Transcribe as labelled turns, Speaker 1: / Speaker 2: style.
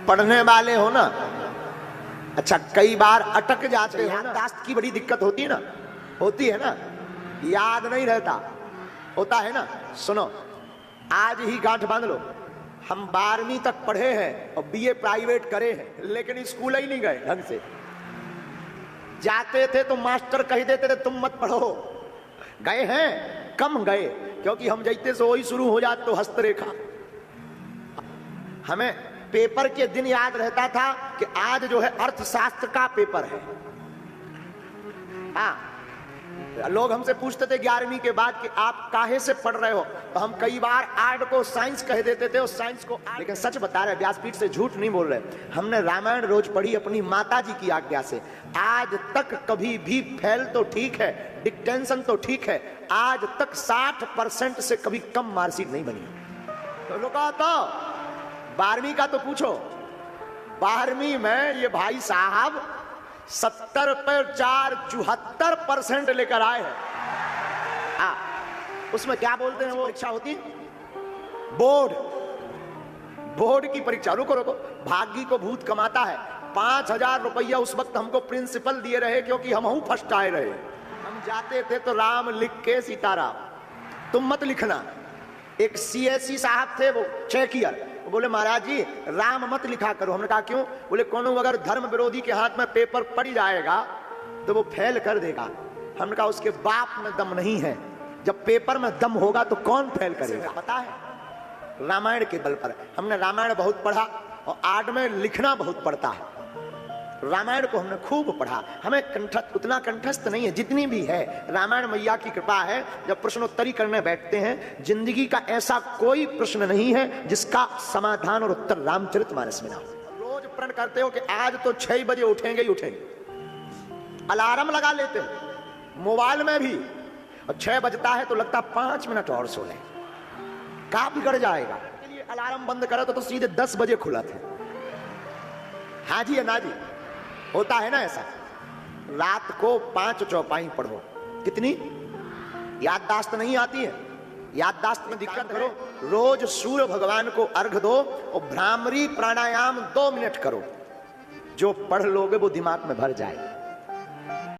Speaker 1: पढ़ने वाले हो ना, अच्छा कई बार अटक जाते हो ना, याददाश्त की बड़ी दिक्कत होती है ना, होती है ना, याद नहीं रहता, होता है ना। सुनो, आज ही गांठ बांध लो, हम 12वीं तक पढ़े हैं और बीए प्राइवेट करे हैं, लेकिन स्कूल ही नहीं गए ढंग से। जाते थे तो मास्टर कह देते थे तुम मत पढ़ो, गए हैं कम गए, क्योंकि हम जैते से वही शुरू हो जाते तो हस्तरेखा। हमें पेपर के दिन याद रहता था कि आज जो है अर्थशास्त्र का पेपर है। हाँ, लोग हमसे पूछते थे 11वीं के बाद कि आप काहे से पढ़ रहे हो, तो हम कई बार आर्ट को साइंस कह देते थे और साइंस को आर्ट। लेकिन सच बता रहे, व्यासपीठ से झूठ नहीं बोल रहे, हमने रामायण रोज पढ़ी अपनी माता जी की आज्ञा से। आज तक कभी भी फेल तो ठीक है, डिक्टेंशन तो ठीक है, आज तक 60% से कभी कम मार्कशीट नहीं बनी। तो लोग तो 12वीं का तो पूछो, 12वीं में ये भाई साहब 70 पर 4 74% लेकर आए हैं। उसमें क्या बोलते हैं, वो परीक्षा होती बोर्ड, बोर्ड की परीक्षा। रुको रुको, भाग्य को भूत कमाता है। 5000 रुपया उस वक्त हमको प्रिंसिपल दिए रहे, क्योंकि हम फर्स्ट आए रहे। हम जाते थे तो राम लिख के सीताराम, तुम मत लिखना। एक सीएससी साहब थे, वो चेकियर, बोले महाराज जी राम मत लिखा करो। हमने कहा क्यों? बोले कोनो अगर धर्म विरोधी के हाथ में पेपर पड़ जाएगा तो वो फेल कर देगा। हमने कहा उसके बाप में दम नहीं है, जब पेपर में दम होगा तो कौन फेल करेगा? पता है, रामायण के बल पर। हमने रामायण बहुत पढ़ा और आर्ट में लिखना बहुत पड़ता है। रामायण को हमने खूब पढ़ा, हमें कंठस्थ उतना कंठस्थ नहीं है जितनी भी है। रामायण मैया की कृपा है। जब प्रश्नोत्तरी करने बैठते हैं, जिंदगी का ऐसा कोई प्रश्न नहीं है जिसका समाधान और उत्तर रामचरितमानस में ना हो। रोज प्रण करते हो कि आज तो 6 बजे उठेंगे ही उठेंगे, अलार्म लगा लेते हैं मोबाइल में भी, और 6 बजता है तो लगता 5 मिनट और सो लें, का बिगड़ जाएगा। अलार्म बंद करो तो सीधे 10 बजे खुला थे। हाँ जी, ना जी, होता है ना ऐसा। रात को 5 चौपाई पढ़ो, कितनी याददाश्त नहीं आती है, याददाश्त में दिक्कत करो। रोज सूर्य भगवान को अर्घ दो और भ्रामरी प्राणायाम 2 मिनट करो, जो पढ़ लोगे वो दिमाग में भर जाएगा।